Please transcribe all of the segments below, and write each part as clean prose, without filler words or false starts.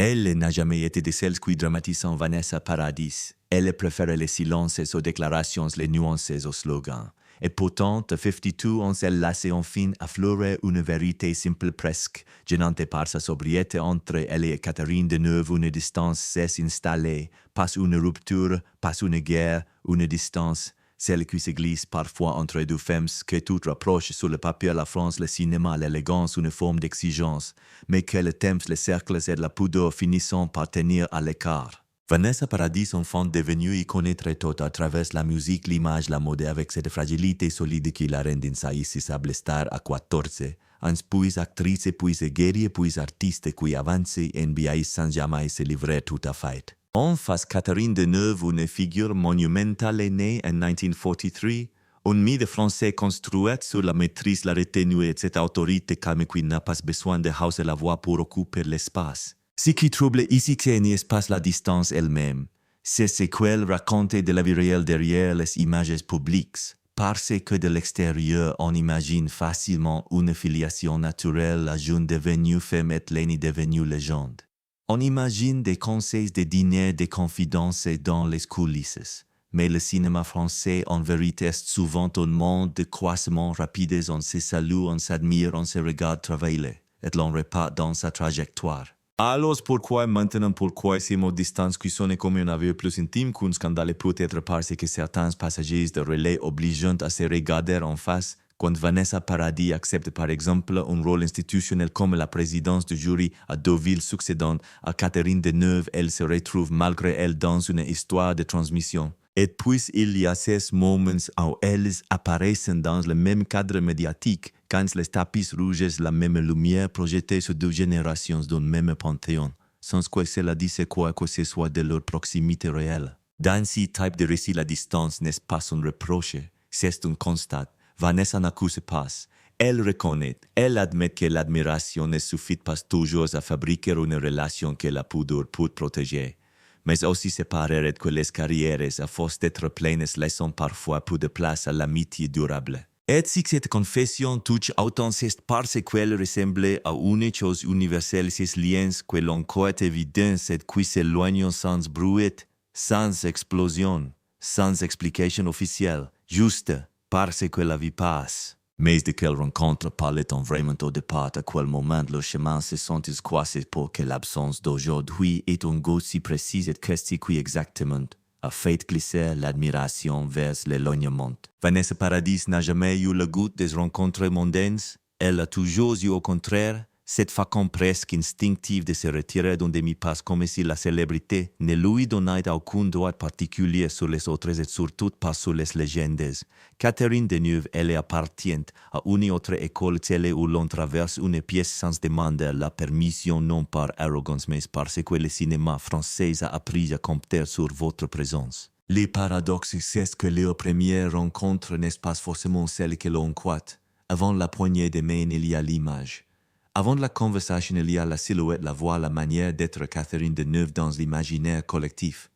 Elle n'a jamais été de celles qui dramatisent Vanessa Paradis. Elle préfère les silences aux déclarations, les nuances aux slogans. Et pourtant, à 52 ans, elle laisse enfin affleurer une vérité simple presque, gênante par sa sobriété entre elle et Catherine Deneuve. Une distance s'est installée, pas une rupture, pas une guerre, une distance, celle qui se glisse parfois entre deux femmes que tout rapproche sur le papier la France, le cinéma, l'élégance, une forme d'exigence, mais que le temps, les cercles et la pudeur finissant par tenir à l'écart. Vanessa Paradis, enfant devenue icône très tôt à travers la musique, l'image, la mode, avec cette fragilité solide qui la rend insaisissable star à 14, puis actrice, puis guerrière, puis artiste qui avance en biais sans jamais se livrer tout à fait. En face, Catherine Deneuve, une figure monumentale née en 1943, un mythe français construit sur la maîtrise, la retenue et cette autorité calme qui n'a pas besoin de hausser la voix pour occuper l'espace. Ce qui trouble ici, c'est n'est pas la distance elle-même, c'est ce qu'elle raconte de la vie réelle derrière les images publiques. Parce que de l'extérieur, on imagine facilement une filiation naturelle, la jeune devenue femme et l'aînée devenue légende. On imagine des conseils, des dîners, des confidences dans les coulisses. Mais le cinéma français, en vérité, est souvent un monde de croissements rapides. On se salue, on s'admire, on se regarde travailler, et l'on repart dans sa trajectoire. Alors pourquoi ces mots de distance qui sonnent comme un aveu plus intime qu'un scandale, peut-être parce que certains passagers de relais obligent à se regarder en face? Quand Vanessa Paradis accepte par exemple un rôle institutionnel comme la présidence du jury à deux villes succédantes à Catherine Deneuve, elle se retrouve malgré elle dans une histoire de transmission. Et puis il y a ces moments où elles apparaissent dans le même cadre médiatique, quand les tapis rouges, la même lumière projetée sur deux générations d'un même panthéon, sans que cela dise quoi que ce soit de leur proximité réelle. Dans ce type de récit, la distance n'est pas un reproche, c'est un constat. Vanessa n'accuse pas. Elle reconnaît, elle admet que l'admiration ne suffit pas toujours à fabriquer une relation que la pudeur peut protéger. Mais aussi séparer que les carrières, à force d'être pleines, laissent parfois peu de place à l'amitié durable. Et si cette confession touche autant, c'est parce qu'elle ressemble à une chose universelle, ces liens que l'on croit évidents et qui s'éloignent sans bruit, sans explosion, sans explication officielle, juste parce que la vie passe. Mais de quelle rencontre parlait-on vraiment au départ? À quel moment le chemin se sont-ils croisés pour que l'absence d'aujourd'hui ait un goût si précis et qu'est-ce qui exactement a fait glisser l'admiration vers l'éloignement? Vanessa Paradis n'a jamais eu le goût des rencontres mondaines. Elle a toujours eu au contraire cette façon presque instinctive de se retirer d'un demi-passe comme si la célébrité ne lui donnait aucun droit particulier sur les autres et surtout pas sur les légendes. Catherine Deneuve, elle appartient à une autre école télé où l'on traverse une pièce sans demander la permission, non par arrogance mais parce que le cinéma français a appris à compter sur votre présence. Le paradoxe, c'est que leur première rencontre n'est pas forcément celle que l'on croit. Avant la poignée de main, il y a l'image. Avant la conversation, il y a la silhouette, la voix, la manière d'être Catherine Deneuve dans l'imaginaire collectif.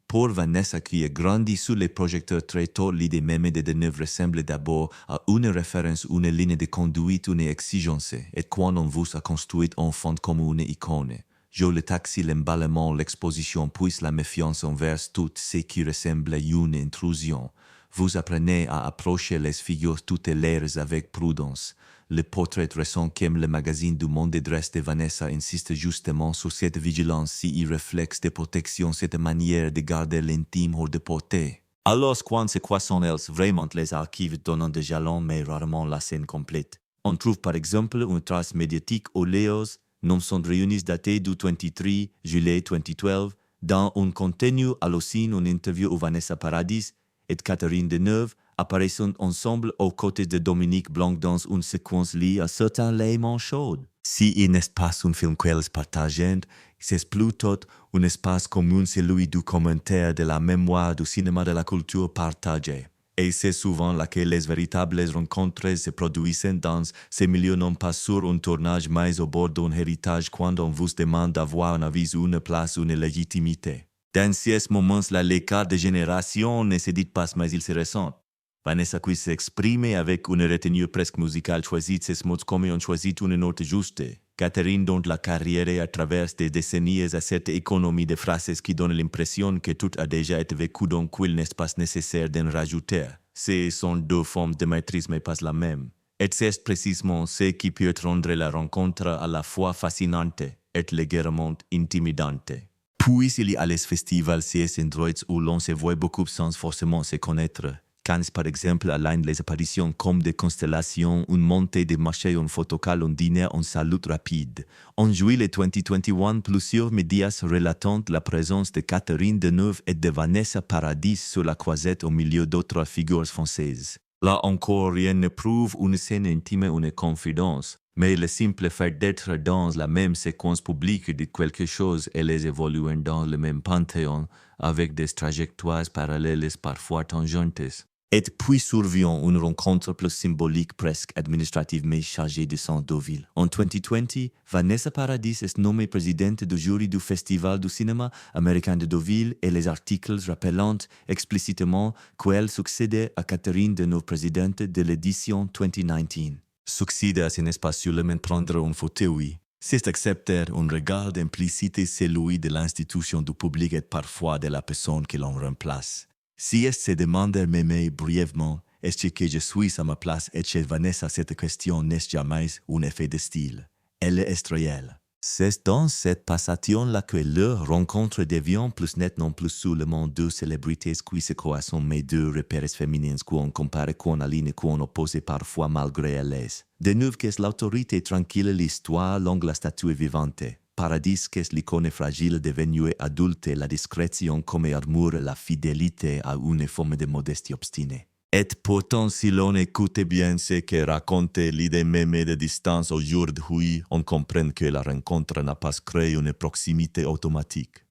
Pour Vanessa qui a grandi sous les projecteurs très tôt, l'idée même de Deneuve ressemble d'abord à une référence, une ligne de conduite, une exigence. Et quand on vous a construit enfant comme une icône, le taxi, l'emballement, l'exposition, puis la méfiance envers tout ce qui ressemble à une intrusion. Vous apprenez à approcher les figures tutélaires avec prudence. Le portrait récent qu'aime le magazine du Monde dresse de Vanessa insiste justement sur cette vigilance si il reflète de protection, cette manière de garder l'intime hors de portée. Alors quand c'est quoi sont elles vraiment les archives donnant des jalons mais rarement la scène complète. On trouve par exemple une trace médiatique aux Léos, nom sont réunis datés du 23 juillet 2012, dans un contenu hallucinant, une interview où Vanessa Paradis et Catherine Deneuve apparaissent ensemble aux côtés de Dominique Blanc dans une séquence liée à certains éléments chauds. Si il n'est pas un film qu'elles partagent, c'est plutôt un espace commun, celui du commentaire, de la mémoire, du cinéma, de la culture partagée. Et c'est souvent là que les véritables rencontres se produisent dans ces milieux, non pas sur un tournage, mais au bord d'un héritage quand on vous demande d'avoir un avis, une place, une légitimité. Dans ces moments-là, l'écart de génération ne se dit pas, mais il se ressent. Vanessa qui s'exprime avec une retenue presque musicale choisit ses mots comme on choisit une note juste. Catherine dont la carrière à travers des décennies à cette économie de phrases qui donne l'impression que tout a déjà été vécu donc il n'est pas nécessaire d'en rajouter. Ce sont deux formes de maîtrise mais pas la même. Et c'est précisément ce qui peut rendre la rencontre à la fois fascinante et légèrement intimidante. Puis il y a les festivals ces endroits où l'on se voit beaucoup sans forcément se connaître. Cannes, par exemple, aligne les apparitions comme des constellations, une montée de marché, un photocall, un dîner, un salut rapide. En juillet 2021, plusieurs médias relatant la présence de Catherine Deneuve et de Vanessa Paradis sur la croisette au milieu d'autres figures françaises. Là encore, rien ne prouve une scène intime ou une confidence, mais le simple fait d'être dans la même séquence publique de quelque chose et les évoluer dans le même panthéon avec des trajectoires parallèles parfois tangentes. Et puis survient une rencontre plus symbolique, presque administrative, mais chargée de sang Deauville. En 2020, Vanessa Paradis est nommée présidente du jury du Festival du cinéma américain de Deauville et les articles rappelant explicitement qu'elle succédait à Catherine Deneuve, présidente de l'édition 2019. Succéder, ce n'est pas seulement prendre un fauteuil. C'est accepter un regard implicite celui de l'institution du public et parfois de la personne que l'on remplace. Si elle se demande même brièvement, est-ce que je suis à ma place et chez Vanessa cette question n'est jamais un effet de style. Elle est réelle. C'est dans cette passation-là que leur rencontre devient plus nette non plus seulement deux célébrités qui se croisent mais deux repères féminines qu'on compare qu'on aligne qu'on oppose parfois malgré elles. Deneuve qu'est l'autorité tranquille l'histoire longue la statue vivante. Paradis qu'est l'icône fragile devenue adulte la discrétion comme armure la fidélité à une forme de modestie obstinée. Et pourtant, si l'on écoute bien ce que raconte l'idée même de distance aujourd'hui, on comprend que la rencontre n'a pas créé une proximité automatique.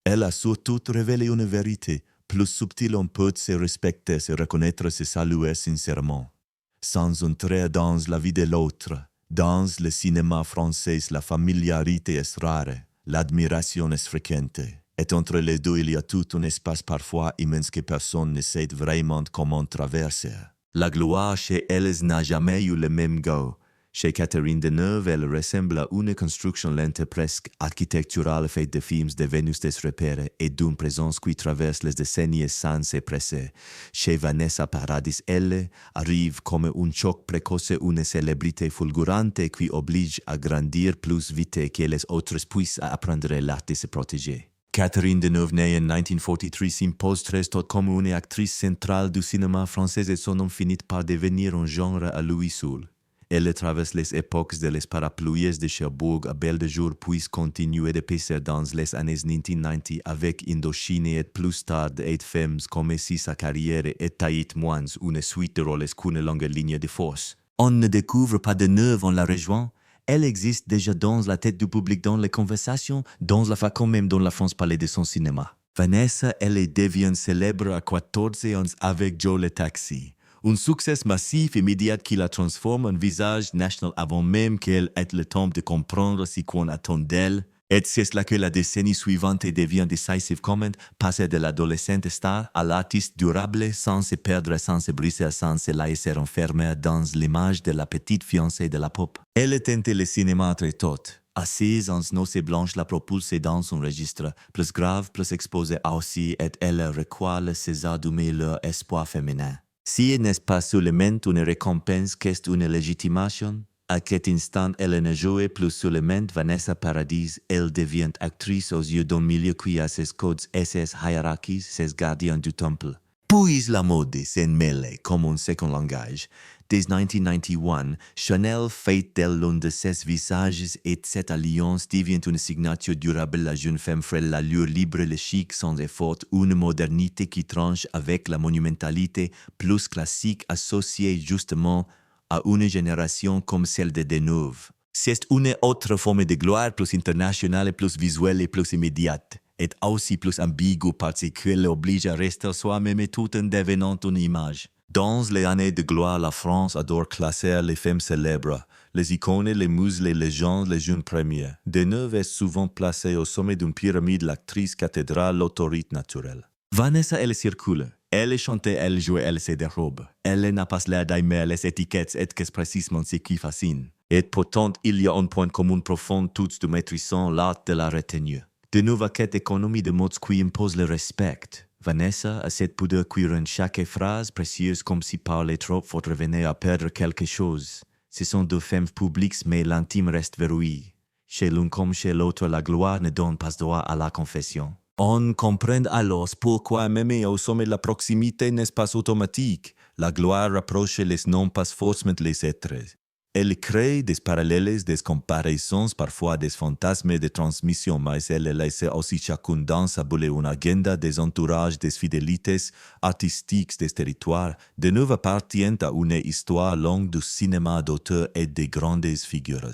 Elle a surtout révélé une vérité, plus subtile on peut se respecter, se reconnaître, se saluer sincèrement. Sans entrer dans la vie de l'autre, dans le cinéma français, la familiarité est rare, l'admiration est fréquente. Et entre les deux, il y a tout un espace parfois immense que personne ne sait vraiment comment traverser. La gloire chez elles n'a jamais eu le même goût. Chez Catherine Deneuve, elle ressemble à une construction lente presque architecturale faite de films de Vénus des repères et d'une présence qui traverse les décennies sans se presser. Chez Vanessa Paradis, elle arrive comme un choc précoce, une célébrité fulgurante qui oblige à grandir plus vite que les autres puissent apprendre l'art de se protéger. Catherine Deneuve, née en 1943, s'impose très tôt comme une actrice centrale du cinéma français et son nom finit par devenir un genre à lui seul. Elle traverse les époques de les parapluies de Cherbourg à Belle de Jour puis continue de passer dans les années 1990 avec Indochine et plus tard Eight Femmes comme si sa carrière était moins une suite de rôles qu'une longue ligne de force. On ne découvre pas de Deneuve en la rejoignant. Elle existe déjà dans la tête du public, dans les conversations, dans la façon même dont la France parlait de son cinéma. Vanessa, elle devient célèbre à 14 ans avec Joe le Taxi. Un succès massif et immédiat qui la transforme en visage national avant même qu'elle ait le temps de comprendre ce qu'on attend d'elle. Et c'est là que la décennie suivante devient décisive comment passer de l'adolescente star à l'artiste durable sans se perdre, sans se briser, sans se laisser enfermer dans l'image de la petite fiancée de la pop. Elle tente le cinéma très tôt. À 16 ans, Noce Blanche la propulse dans son registre, plus grave, plus exposé aussi, et elle reçoit le César du meilleur espoir féminin. Si elle n'est pas seulement une récompense qu'est une légitimation, à cet instant elle ne joue plus seulement Vanessa Paradis, elle devient actrice aux yeux d'un milieu qui a ses codes et ses hiérarchies, ses gardiens du temple. Puis la mode s'en mêle comme un second langage. Dès 1991, Chanel fait d'elle l'un de ses visages et cette alliance devient une signature durable. La jeune femme frêle l'allure libre, le chic sans effort, une modernité qui tranche avec la monumentalité plus classique associée justement à une génération comme celle de Deneuve. C'est une autre forme de gloire plus internationale, plus visuelle et plus immédiate, et aussi plus ambiguë parce qu'elle oblige à rester soi-même tout en devenant une image. Dans les années de gloire, la France adore classer les femmes célèbres, les icônes, les muses, les légendes, les jeunes premières. Deneuve est souvent placée au sommet d'une pyramide, l'actrice cathédrale, l'autorité naturelle. Vanessa, elle circule. Elle chante, elle joue, elle se dérobe. Elle n'a pas l'air d'aimer les étiquettes et qu'est précisément ce qui fascine. Et pourtant, il y a un point commun profond tous de maîtrisant l'art de la retenue. De nouvelles quêtes économie de mots qui imposent le respect. Vanessa a cette pudeur qui rend chaque phrase précieuse comme si parler trop faudrait venir à perdre quelque chose. Ce sont deux femmes publiques mais l'intime reste verrouillé. Chez l'un comme chez l'autre, la gloire ne donne pas droit à la confession. On comprend alors pourquoi même au sommet de la proximité n'est pas automatique. La gloire rapproche les non pas forcément les êtres. Elle crée des parallèles, des comparaisons, parfois des fantasmes de transmission, mais elle laisse aussi chacune dans sa bulle une agenda des entourages, des fidélités artistiques des territoires, de nouveau appartiennent à une histoire longue du cinéma d'auteur et des grandes figures.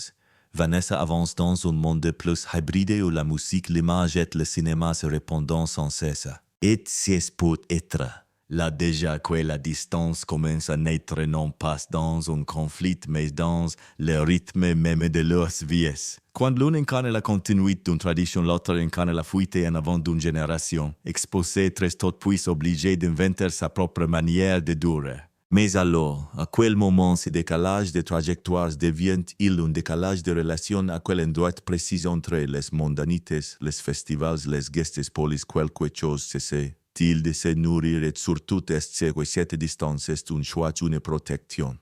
Vanessa avance dans un monde plus hybride où la musique, l'image et le cinéma se répondent sans cesse. Et c'est pour être. Là déjà que la distance commence à naître non pas dans un conflit, mais dans le rythme même de leurs vies. Quand l'un incarne la continuité d'une tradition, l'autre incarne la fuite en avant d'une génération. Exposé très tôt puis obligé d'inventer sa propre manière de durer. Mais alors, à quel moment ce décalage de trajectoires devient-il un décalage de relations à quel endroit précis entre les mondanités, les festivals, les gestes polis, quelque chose cesse-t-il de se nourrir et surtout est-ce que cette distance est un choix, une protection?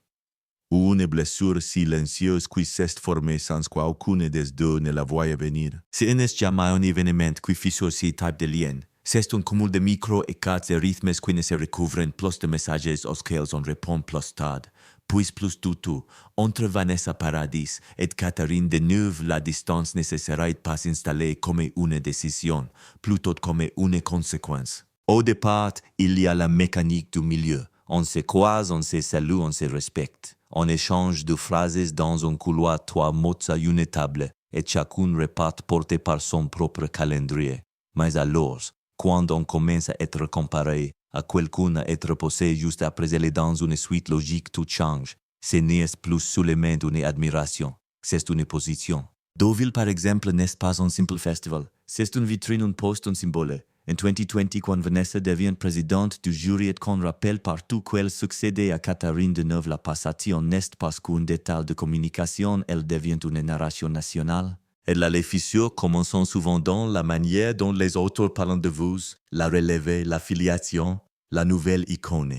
Ou une blessure silencieuse qui s'est formée sans qu'aucune des deux ne la voie venir? Ce n'est jamais un événement qui fissure ce type de lien. C'est un cumul de micro-écarts de rythmes qui ne se recouvrent plus de messages auxquels on répond plus tard. Puis plus du tout, entre Vanessa Paradis et Catherine Deneuve, la distance ne se serait pas installée comme une décision, plutôt comme une conséquence. Au départ, il y a la mécanique du milieu. On se croise, on se salue, on se respecte. On échange de phrases dans un couloir, trois mots à une table, et chacun repart porté par son propre calendrier. Mais alors, quand on commence à être comparé à quelqu'un à être posé juste après elle dans une suite logique, tout change. Ce n'est plus seulement une admiration, c'est une position. Deauville, par exemple, n'est pas un simple festival. C'est une vitrine, un poste, un symbole. En 2020, quand Vanessa devient présidente du jury et qu'on rappelle partout qu'elle succédait à Catherine Deneuve, la passation n'est pas qu'un détail de communication, elle devient une narration nationale. Et là, les fissures commencent souvent dans la manière dont les autres parlent de vous, la relève, l'affiliation, la nouvelle icône.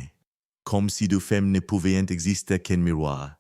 Comme si deux femmes ne pouvaient exister qu'un miroir.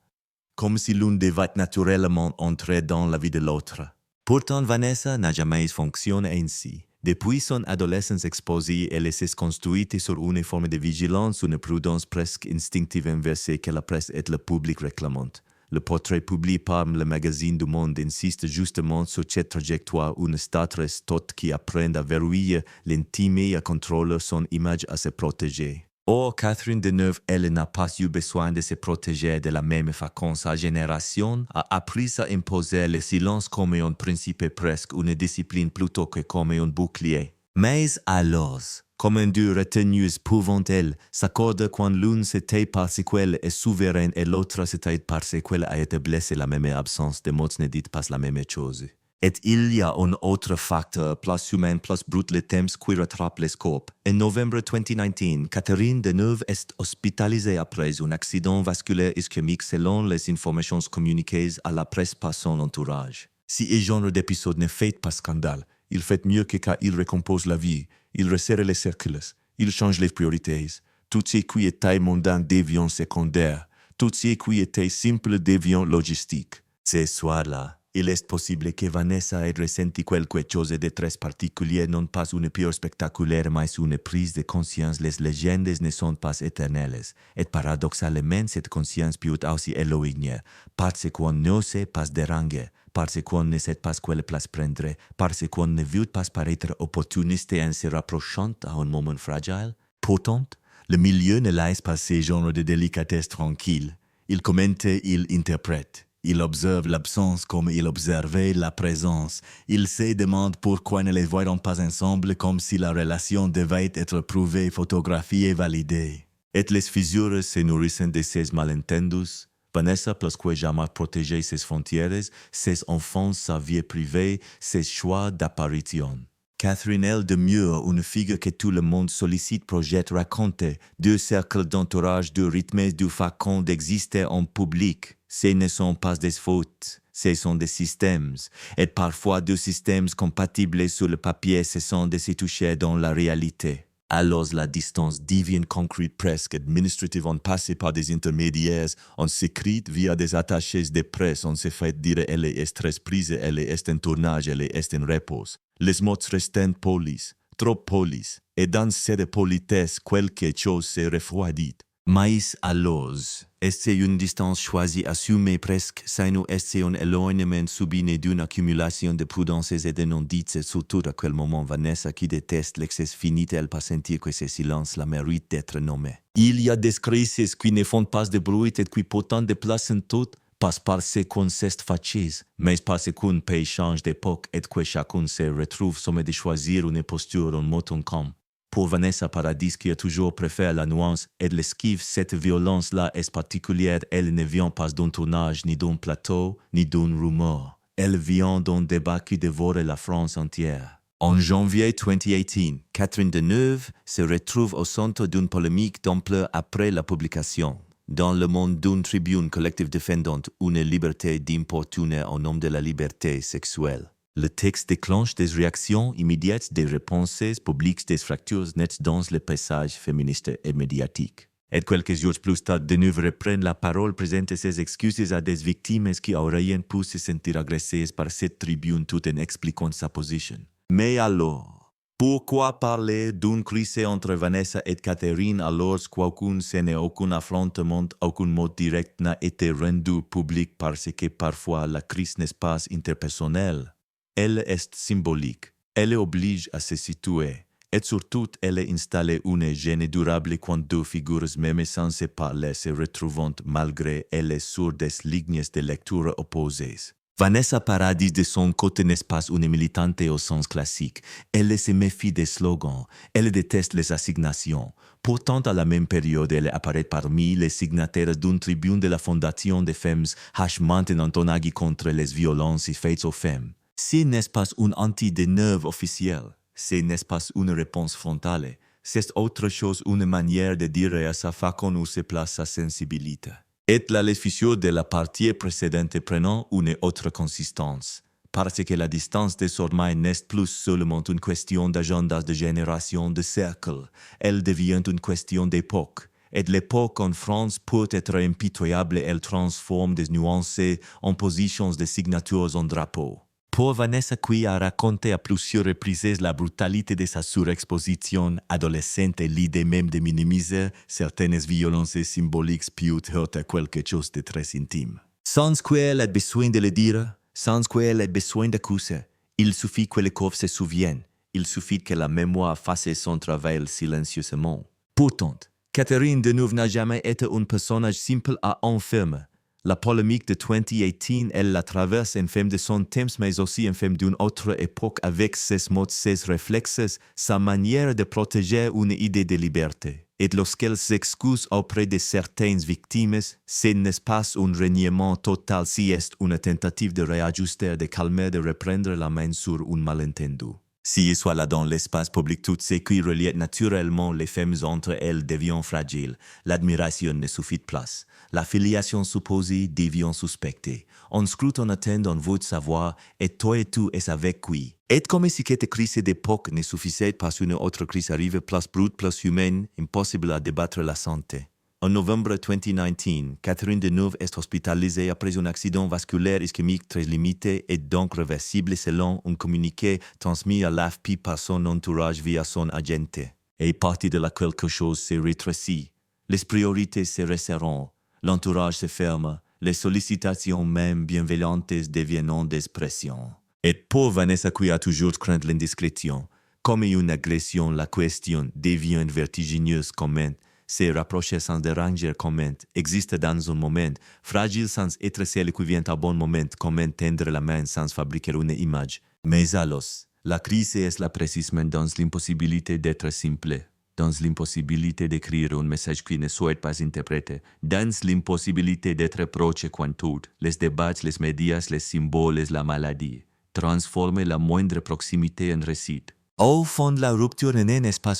Comme si l'une devait naturellement entrer dans la vie de l'autre. Pourtant, Vanessa n'a jamais fonctionné ainsi. Depuis son adolescence exposée, elle s'est construite sur une forme de vigilance, une prudence presque instinctive inversée que la presse et le public réclament. Le portrait publié par le magazine du Monde insiste justement sur cette trajectoire, une statrice toute qui apprend à verrouiller l'intime et à contrôler son image à se protéger. Or, Catherine Deneuve, elle n'a pas eu besoin de se protéger de la même façon. Sa génération a appris à imposer le silence comme un principe presque, une discipline plutôt que comme un bouclier. Mais alors, comme deux retenues pouvant-elles s'accorder quand l'une s'était parce qu'elle est souveraine et l'autre c'était parce qu'elle a été blessée, la même absence de mots ne dit pas la même chose. Et il y a un autre facteur, plus humain, plus brut, le temps qui rattrape le scope. En novembre 2019, Catherine Deneuve est hospitalisée après un accident vasculaire ischémique selon les informations communiquées à la presse par son entourage. Si ce genre d'épisode ne fait pas scandale, il fait mieux que quand il recompose la vie, il resserre les cercles, il change les priorités. Tout ce qui était mondain devient secondaire, tout ce qui était simple devient logistique. Ce soir-là, il est possible que Vanessa ait ressenti quelque chose de très particulier, non pas une peur spectaculaire, mais une prise de conscience. Les légendes ne sont pas éternelles. Et paradoxalement, cette conscience peut aussi éloigner, parce qu'on ne sait pas déranger, parce qu'on ne sait pas quelle place prendre, parce qu'on ne veut pas paraître opportuniste en se rapprochant à un moment fragile. Pourtant, le milieu ne laisse pas ce genre de délicatesse tranquille. Il commente, il interprète. Il observe l'absence comme il observait la présence. Il se demande pourquoi ne les voyons pas ensemble comme si la relation devait être prouvée, photographiée, validée. Et les fissures se nourrissent de ces malentendus. Vanessa plus que jamais protéger ses frontières, ses enfants, sa vie privée, ses choix d'apparition. Catherine L. de Mure, une figure que tout le monde sollicite, projette, raconte, deux cercles d'entourage, deux rythmes, deux façons d'exister en public. Ce ne sont pas des fautes, ce sont des systèmes. Et parfois deux systèmes compatibles sur le papier, ce sont de s'y toucher dans la réalité. Alors la distance devient concrète, presque administrative, on passe par des intermédiaires, on s'écrit via des attachés de presse, on se fait dire elle est très prise, elle est en tournage, elle est en repos. Les mots restent polis, trop polis, et dans cette politesse, quelque chose se refroidit. Mais alors, est-ce une distance choisie, assumée presque, sinon est-ce un éloignement subi d'une accumulation de prudences et de non-dites, surtout à quel moment Vanessa, qui déteste l'excès fini, elle pas sentir que ce silence la mérite d'être nommé. Il y a des crises qui ne font pas de bruit et qui pourtant déplacent tout, pas parce qu'on s'est fâché, mais parce qu'un pays change d'époque et que chacun se retrouve somme de choisir une posture en mouton comme. Pour Vanessa Paradis, qui a toujours préféré la nuance et l'esquive, cette violence-là est particulière. Elle ne vient pas d'un tournage, ni d'un plateau, ni d'un rumeur. Elle vient d'un débat qui dévore la France entière. En janvier 2018, Catherine Deneuve se retrouve au centre d'une polémique d'ampleur après la publication, dans le monde d'une tribune collective défendant une liberté d'importuner au nom de la liberté sexuelle. Le texte déclenche des réactions immédiates, des réponses publiques, des fractures nettes dans le paysage féministe et médiatique. Et quelques jours plus tard, Deneuve reprend la parole, présente ses excuses à des victimes qui auraient pu se sentir agressées par cette tribune tout en expliquant sa position. Mais alors, pourquoi parler d'une crise entre Vanessa et Catherine alors qu'aucun scène, aucun affrontement, aucun mot direct n'a été rendu public parce que parfois la crise n'est pas interpersonnelle? Elle est symbolique, elle oblige à se situer, et surtout elle installe une gêne durable quand deux figures même sans se parler se retrouvent malgré elles sur des lignes de lecture opposées. Vanessa Paradis de son côté n'est pas une militante au sens classique, elle se méfie des slogans, elle déteste les assignations. Pourtant, à la même période, elle apparaît parmi les signataires d'une tribune de la Fondation des femmes maintenant en agit contre les violences faites aux femmes. Ce n'est pas un anti-Deneuve officiel, ce n'est pas une réponse frontale, c'est autre chose, une manière de dire à sa façon où se place sa sensibilité. Et la fissure de la partie précédente prenant une autre consistance, parce que la distance désormais n'est plus seulement une question d'agendas de génération, de cercle, elle devient une question d'époque. Et l'époque en France peut être impitoyable, elle transforme des nuances en positions de signatures en drapeaux. Pour Vanessa, qui a raconté à plusieurs reprises la brutalité de sa surexposition adolescente et l'idée même de minimiser certaines violences symboliques peut être quelque chose de très intime. Sans qu'elle ait besoin de le dire, sans qu'elle ait besoin d'accuser, il suffit que le corps se souvienne, il suffit que la mémoire fasse son travail silencieusement. Pourtant, Catherine Deneuve n'a jamais été un personnage simple à enfermer. La polémique de 2018, elle la traverse en femme de son temps, mais aussi en femme d'une autre époque avec ses mots, ses réflexes, sa manière de protéger une idée de liberté. Et lorsqu'elle s'excuse auprès de certaines victimes, ce n'est pas un reniement total, c'est une tentative de réajuster, de calmer, de reprendre la main sur un malentendu. Si soit là dans l'espace public, tout ce qui relie naturellement les femmes entre elles devient fragile. L'admiration ne suffit pas. La filiation supposée devient suspectée. On scrute, on attend, on veut savoir, et toi et tout est avec qui. Et comme si cette crise d'époque ne suffisait pas, une autre crise arrive, plus brute, plus humaine, impossible à débattre la santé. En novembre 2019, Catherine Deneuve est hospitalisée après un accident vasculaire ischémique très limité et donc réversible selon un communiqué transmis à l'AFP par son entourage via son agente. Et partie de là quelque chose se rétrécit. Les priorités se resserrent, l'entourage se ferme, les sollicitations même bienveillantes deviennent des pressions. Et pour Vanessa qui a toujours craint l'indiscrétion, comme une agression, la question devient vertigineuse comment se rapprocher sans déranger comment existe dans un moment, fragile sans être celle qui vient à bon moment, comment tendre la main sans fabriquer une image. Mais alors, la crise est là précisément dans l'impossibilité d'être simple, dans l'impossibilité d'écrire un message qui ne soit pas interprété, dans l'impossibilité d'être proche quand tout, les débats, les médias, les symboles, la maladie, transformer la moindre proximité en récit. Au fond de la rupture n'est pas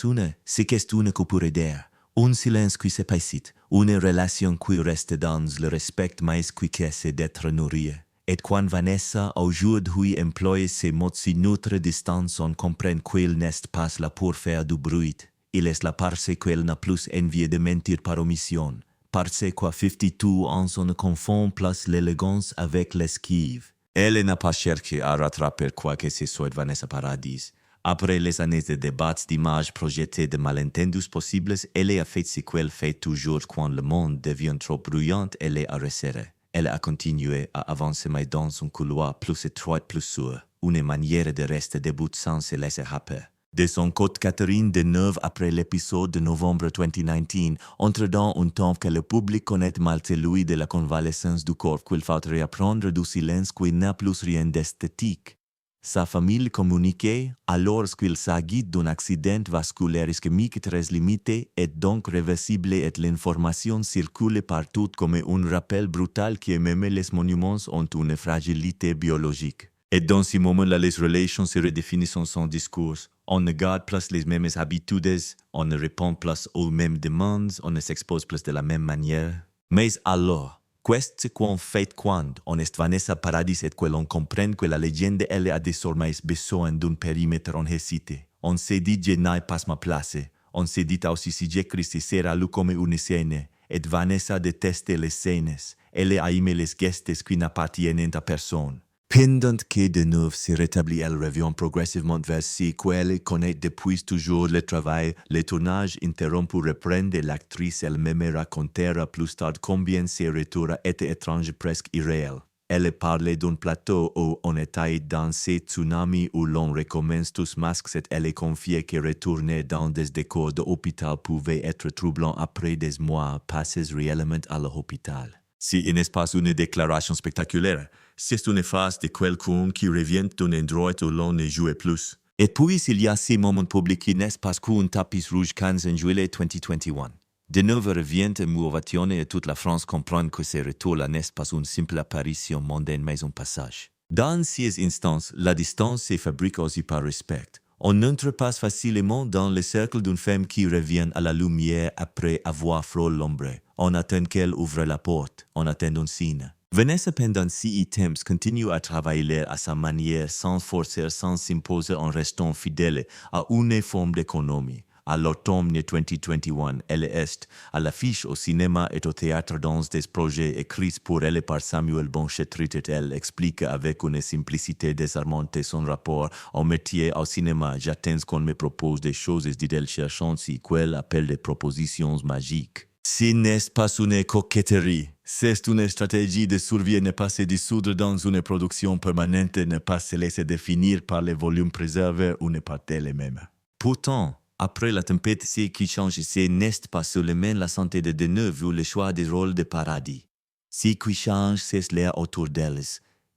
c'est question que pour aider. Un silence qui s'épaissit, une relation qui reste dans le respect mais qui essaie d'être nourrie. Et quand Vanessa aujourd'hui emploie ces mots si notre distance on comprend qu'elle n'est pas là pour faire du bruit. Il est là parce qu'elle n'a plus envie de mentir par omission. Parce que 52 ans on ne confond plus l'élégance avec l'esquive. Elle n'a pas cherché à rattraper quoi que ce soit Vanessa Paradis. Après les années de débats, d'images projetées, de malentendus possibles, elle a fait ce qu'elle fait toujours quand le monde devient trop bruyant, elle a resserré. Elle a continué à avancer mais dans un couloir plus étroit, plus sûr, une manière de rester debout sans se laisser happer. De son côté, Catherine Deneuve, après l'épisode de novembre 2019, entre dans un temps que le public connaît mal celui de la convalescence du corps qu'il faut réapprendre du silence qui n'a plus rien d'esthétique. Sa famille communiquait alors qu'il s'agit d'un accident vasculaire ischémique très limité et donc réversible et l'information circule partout comme un rappel brutal qui même les monuments ont une fragilité biologique. Et dans ce moment-là, les relations se redéfinissent son discours. On ne garde plus les mêmes habitudes, on ne répond plus aux mêmes demandes, on ne s'expose plus de la même manière. Mais alors, qu'est-ce qu'on fait quand on est Vanessa Paradis et que l'on comprend que la légende elle a désormais besoin d'un périmètre enhésité? On s'est dit je n'ai pas ma place. On s'est dit aussi si Jésus sera lu comme une scène. Et Vanessa déteste les scènes. Elle a aimé les gestes qui n'appartiennent à personne. Pendant que de nouveau se rétablit, elle revient progressivement vers ce qu'elle connaît depuis toujours le travail, le tournage interrompu pour reprendre l'actrice elle-même racontera plus tard combien ses retours étaient étranges, presque irréels. Elle parlait d'un plateau où on était dans ces tsunamis où l'on recommence tous masques et elle confiait que retourner dans des décors d'hôpital pouvait être troublant après des mois passés réellement à l'hôpital. Si il n'est pas une déclaration spectaculaire, c'est une phrase de quelqu'un qui revient d'un endroit où l'on ne jouait plus. Et puis il y a ces moments publics qui n'est pas qu'un tapis rouge Cannes en juillet 2021. De nouveau revient une ovation et toute la France comprend que ce retour-là n'est pas une simple apparition mondaine mais un passage. Dans ces instants, la distance se fabrique aussi par respect. On n'entre pas facilement dans le cercle d'une femme qui revient à la lumière après avoir frôlé l'ombre. On attend qu'elle ouvre la porte, on attend un signe. Vanessa pendant ces items continue à travailler à sa manière sans forcer, sans s'imposer en restant fidèle à une forme d'économie. À l'automne 2021, elle est à l'affiche au cinéma et au théâtre dans des projets écrits pour elle par Samuel Bonchetrit et elle explique avec une simplicité désarmante son rapport au métier au cinéma. J'attends qu'on me propose des choses, dit-elle cherchant si qu'elle appelle des propositions magiques. Ce n'est pas une coquetterie, c'est une stratégie de survie et ne pas se dissoudre dans une production permanente et ne pas se laisser définir par les volumes préservés ou ne pas les mêmes. Pourtant, après la tempête, ce qui change, ce n'est pas seulement la santé de Deneuve ou le choix des rôles de Paradis. Ce qui change, c'est l'air autour d'elles.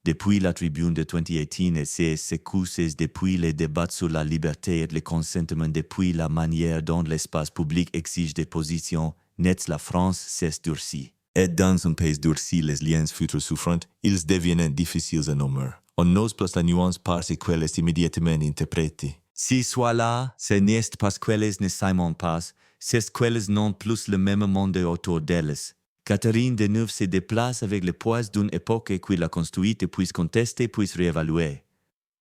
Depuis la tribune de 2018 et ses secousses, depuis les débats sur la liberté et le consentement, depuis la manière dont l'espace public exige des positions, net la France s'est durcie. Et dans un pays durci, les liens futurs souffrants, ils deviennent difficiles à nommer. On n'ose plus la nuance parce qu'elle est immédiatement interprétée. Si soit là, ce n'est pas qu'elles ne s'aiment pas, c'est qu'elles n'ont plus le même monde autour d'elles. Catherine Deneuve se déplace avec le poids d'une époque qui l'a construite puisse contester, puisse réévaluer.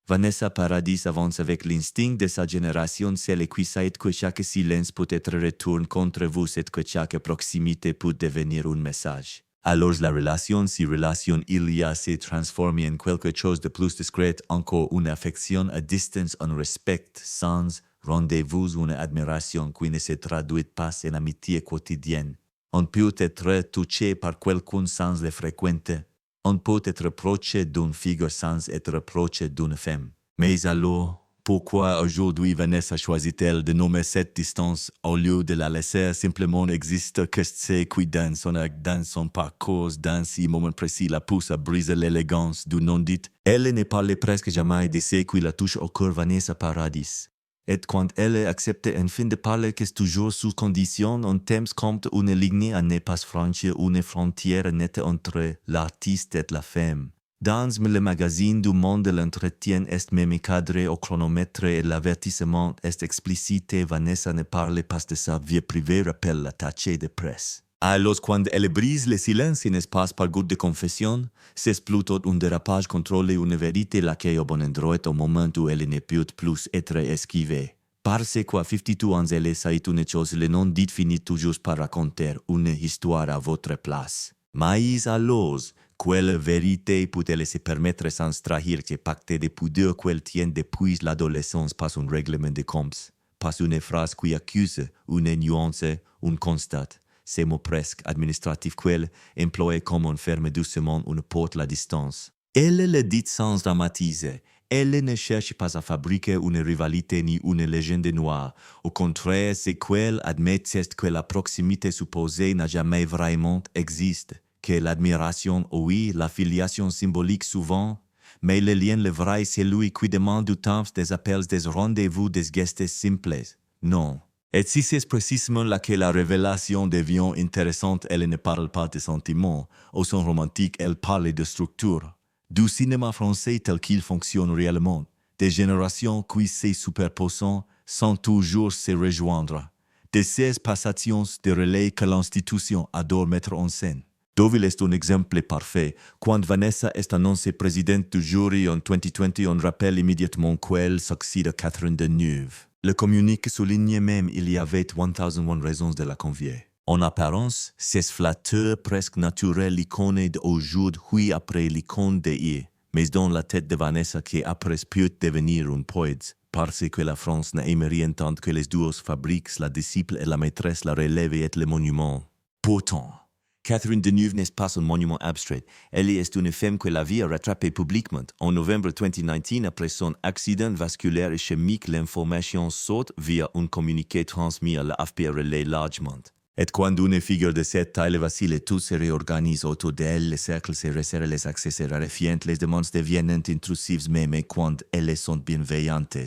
Vanessa Paradis avance avec l'instinct de sa génération, celle qui sait que chaque silence peut être retourné contre vous et que chaque proximité peut devenir un message. Alors la relation, si relation il y a, se transforme en quelque chose de plus discret, encore une affection à distance, un respect sans rendez-vous, une admiration qui ne se traduit pas en amitié quotidienne. On peut être touché par quelqu'un sans le fréquenter. On peut être proche d'une figure sans être proche d'une femme. Mais alors, pourquoi aujourd'hui Vanessa choisit-elle de nommer cette distance au lieu de la laisser simplement exister que c'est qui dans son acte, dans son parcours, dans ce moment précis la pousse à briser l'élégance du non-dit? Elle ne parlait presque jamais de ce qui la touche au cœur Vanessa Paradis. Et quand elle accepte enfin de parler que c'est toujours sous condition, on thème comme une ligne à ne pas franchir une frontière nette entre l'artiste et la femme. Dans le magazine du Monde, l'entretien est même cadré au chronomètre et l'avertissement est explicite. Vanessa ne parle pas de sa vie privée, rappelle l'attaché de presse. Alors, quand elle brise le silence in espace par goût de confession, c'est plutôt un dérapage contrôlé, une vérité laquelle au bon endroit au moment où elle ne peut plus être esquivée. Parce que 52 ans elle est une chose, le non dit finit toujours par raconter une histoire à votre place. Mais alors, quelle vérité peut-elle se permettre sans trahir que pacte de pudeur qu'elle tient depuis l'adolescence pas un règlement de comptes, pas une phrase qui accuse, une nuance, un constat. Ces mots presque administratifs qu'elle emploie comme on ferme doucement une porte à la distance. Elle le dit sans dramatiser. Elle ne cherche pas à fabriquer une rivalité ni une légende noire. Au contraire, c'est qu'elle admet que la proximité supposée n'a jamais vraiment existé, que l'admiration, oui, la filiation symbolique souvent, mais le lien le vrai, c'est lui qui demande du temps, des appels, des rendez-vous, des gestes simples. Non. Et si c'est précisément là que la révélation devient intéressante, elle ne parle pas de sentiments. Au son romantique, elle parle de structure. Du cinéma français tel qu'il fonctionne réellement. Des générations qui se superposent sans toujours se rejoindre. De ces passations de relais que l'institution adore mettre en scène. Deauville est un exemple parfait. Quand Vanessa est annoncée présidente du jury en 2020, on rappelle immédiatement qu'elle succède Catherine Deneuve. Le communiqué souligne même qu'il y avait 1001 raisons de la convier. En apparence, c'est flatteur presque naturel l'icône d'aujourd'hui après l'icône d'hier. Mais dans la tête de Vanessa qui après peut devenir un poète, parce que la France n'aime rien tant que les duos fabriquent la disciple et la maîtresse, la relève et le monument. Pourtant, Catherine Deneuve n'est pas un monument abstrait. Elle est une femme que la vie a rattrapée publiquement. En novembre 2019, après son accident vasculaire ischémique, l'information saute via un communiqué transmis à l'AFP relais largement. Et quand une figure de cette taille vacille, tout se réorganise autour d'elle, les cercles se resserrent, les accès se raréfient, les demandes deviennent intrusives même quand elles sont bienveillantes.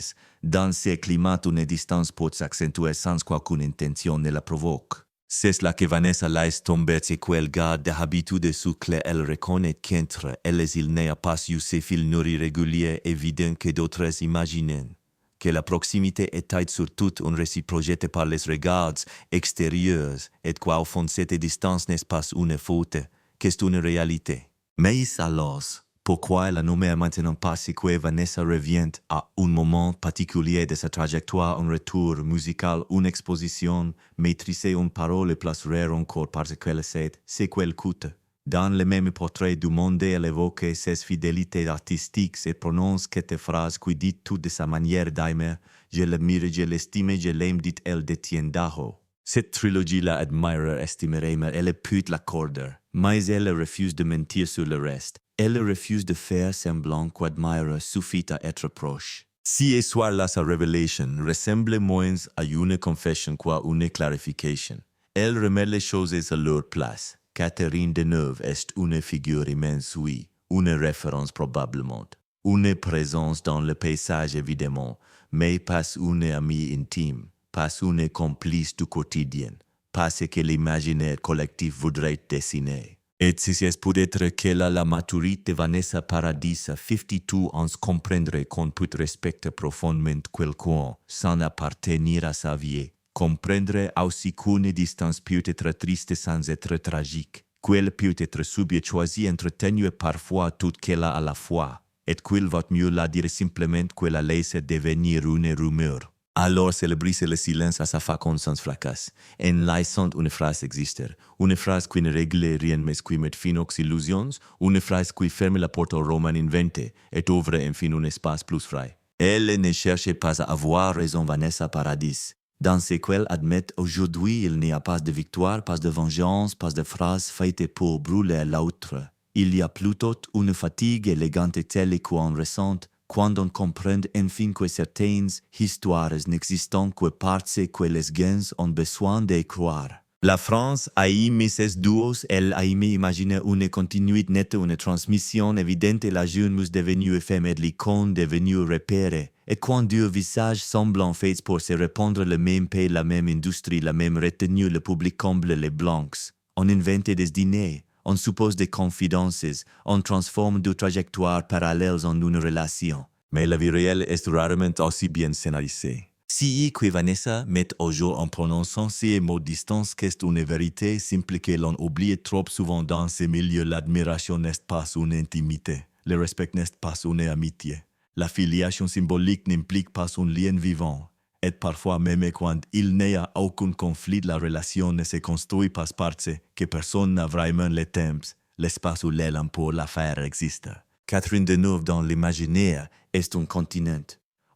Dans ces climats, une distance peut s'accentuer sans qu'aucune intention ne la provoque. C'est là que Vanessa laisse tomber ce qu'elle garde d'habitude sous clé. Elle reconnaît qu'entre elles il n'y a pas eu ces fils nourris réguliers évidents que d'autres imaginent. Que la proximité est surtout un récit projeté par les regards extérieurs et qu'au fond cette distance n'est pas une faute, que c'est une réalité. Mais alors, pourquoi elle a nommé maintenant pas ce que Vanessa revient à un moment particulier de sa trajectoire, un retour musical, une exposition, maîtriser une parole et place rare encore parce qu'elle sait ce qu'elle coûte. Dans le même portrait du monde, elle évoque ses fidélités artistiques et prononce quelques phrases qui dit tout de sa manière d'aimer. Je l'admire, je l'estime, je l'aime, dit-elle de Tiendaho. Cette trilogie la admire, estimerait, mais elle peut l'accorder. Mais elle refuse de mentir sur le reste. Elle refuse de faire semblant qu'admire suffit à être proche. Si ce soir-là sa révélation ressemble moins à une confession qu'à une clarification, elle remet les choses à leur place. Catherine Deneuve est une figure immense, oui, une référence probablement, une présence dans le paysage évidemment, mais pas une amie intime, pas une complice du quotidien, pas ce que l'imaginaire collectif voudrait dessiner. Et si c'est peut-être qu'elle a la maturité de Vanessa Paradis à 52 ans comprendrait qu'on peut respecter profondément quelqu'un sans appartenir à sa vie. Comprendre aussi qu'une distance peut être triste sans être tragique, qu'elle peut être subie choisie, entretenue parfois toute qu'elle a à la fois, et qu'il vaut mieux la dire simplement qu'elle la laisse devenir une rumeur. Alors elle brise le silence à sa façon sans fracas, en laissant une phrase exister, une phrase qui ne règle rien mais qui met fin aux illusions, une phrase qui ferme la porte au roman inventé et ouvre enfin un espace plus frais. Elle ne cherche pas à avoir raison Vanessa Paradis. Dans ce qu'elle admet aujourd'hui, il n'y a pas de victoire, pas de vengeance, pas de phrases faites pour brûler l'autre. Il y a plutôt une fatigue élégante telle qu'on ressent quand on comprend enfin que certaines histoires n'existent que parce que les gens ont besoin de croire. La France a aimé ces duos, elle a aimé imaginer une continuité nette, une transmission évidente et la jeune muse devenue éphémère, l'icône devenue repérée. Et quand deux visages semblent faits pour se répondre le même pays, la même industrie, la même retenue, le public comble les blancs. On invente des dîners, On suppose des confidences, on transforme deux trajectoires parallèles en une relation. Mais la vie réelle est rarement aussi bien scénarisée. Si que Vanessa met au jour en prononçant ces mots distance qu'est une vérité simple que l'on oublie trop souvent dans ces milieux, l'admiration n'est pas une intimité, le respect n'est pas une amitié. La filiation symbolique n'implique pas un lien vivant. Et parfois même quand il n'y a aucun conflit, la relation ne se construit pas parce que personne n'a vraiment le temps, l'espace où l'élan pour la faire existe. Catherine Deneuve dans l'imaginaire est un continent.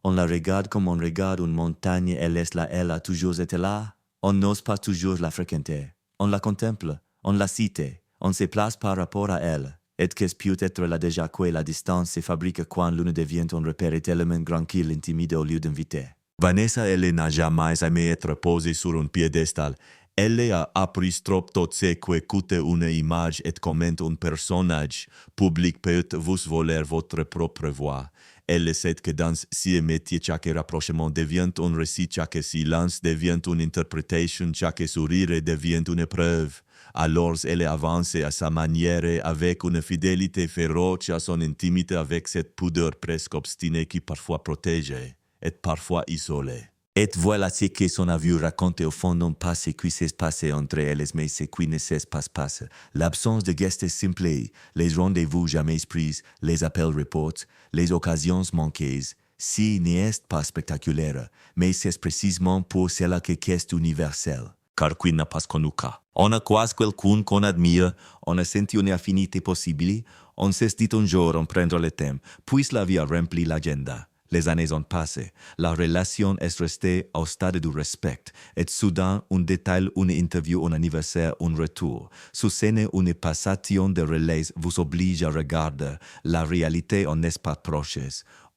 On la regarde comme on regarde une montagne, elle a toujours été là. On n'ose pas toujours la fréquenter. On la contemple, on la cite, on se place par rapport à elle. Et qu'est-ce peut-être la déjà que la distance se fabrique quand l'une devient un repère tellement grand qu'il l'intimide au lieu d'inviter. Vanessa, elle n'a jamais aimé être posée sur un piédestal. Elle a appris trop tout ce qu'écoute une image et commente un personnage. Public peut vous voler votre propre voix. Elle sait que dans ce métier, chaque rapprochement devient un récit, chaque silence devient une interprétation, chaque sourire devient une épreuve. Alors elle avance à sa manière avec une fidélité féroce à son intimité, avec cette pudeur presque obstinée qui parfois protège et parfois isolée. Et voilà ce que son avis raconte au fond non pas ce qui s'est passé entre elles, mais ce qui ne s'est pas passé. L'absence de gestes simples, les rendez-vous jamais pris, les appels reports, les occasions manquées, si n'est pas spectaculaire, mais c'est précisément pour cela que c'est universel. Car qui n'a pas connu cas. On a quasi quelqu'un qu'on admire, on a senti une affinité possible, on s'est dit un jour en prendre le temps, puis la vie a rempli l'agenda. Les années ont passé, la relation est restée au stade du respect, et soudain, un détail, une interview, un anniversaire, un retour. Sous scène, une passation de relais vous oblige à regarder la réalité en n'est pas proche.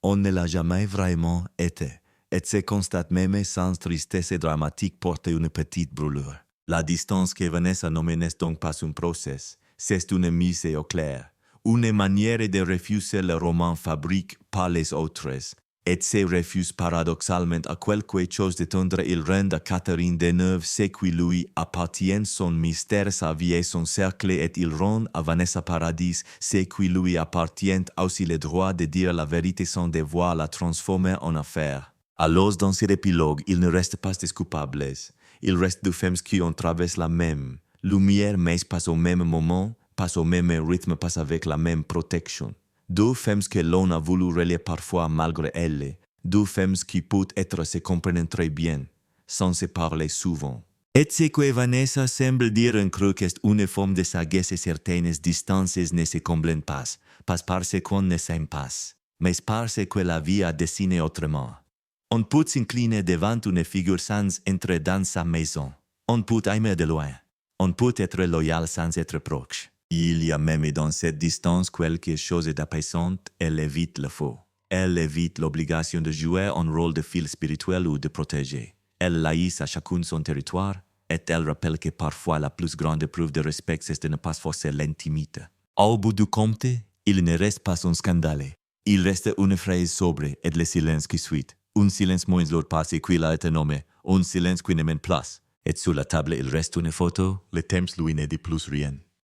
On ne l'a jamais vraiment été. Et se constate même sans tristesse dramatique porter une petite brûlure. La distance que Vanessa nomme n'est donc pas un process, c'est une mise au clair. Une manière de refuser le roman fabrique par les autres. Et se refuse paradoxalement à quelque chose de tendre, il rend à Catherine Deneuve ce qui lui appartient, son mystère, sa vie et son cercle, et il rend à Vanessa Paradis ce qui lui appartient, aussi le droit de dire la vérité sans devoir la transformer en affaire. Alors, dans cet épilogue, il ne reste pas des coupables. Il reste deux femmes qui ont traversé la même lumière, mais pas au même moment, pas au même rythme, pas avec la même protection. Deux femmes que l'on a voulu relier parfois malgré elles. Deux femmes qui peuvent être se comprennent très bien, sans se parler souvent. Et ce que Vanessa semble dire en creux qu'est une forme de sagesse et certaines distances ne se comblent pas parce qu'on ne s'aime pas, mais parce que la vie a dessiné autrement. On peut s'incliner devant une figure sans entrer dans sa maison. On peut aimer de loin. On peut être loyal sans être proche. Il y a même dans cette distance quelque chose d'apaisant, elle évite le faux. Elle évite l'obligation de jouer un rôle de fil spirituel ou de protéger. Elle laisse à chacun son territoire, et elle rappelle que parfois la plus grande preuve de respect c'est de ne pas forcer l'intimité. Au bout du compte, il ne reste pas un scandale. Il reste une phrase sobre et le silence qui suit. Un silence moins lourd parce qu'il a été nommé, un silence qui ne mène place. Et sur la table il reste une photo, le temps lui ne dit plus rien.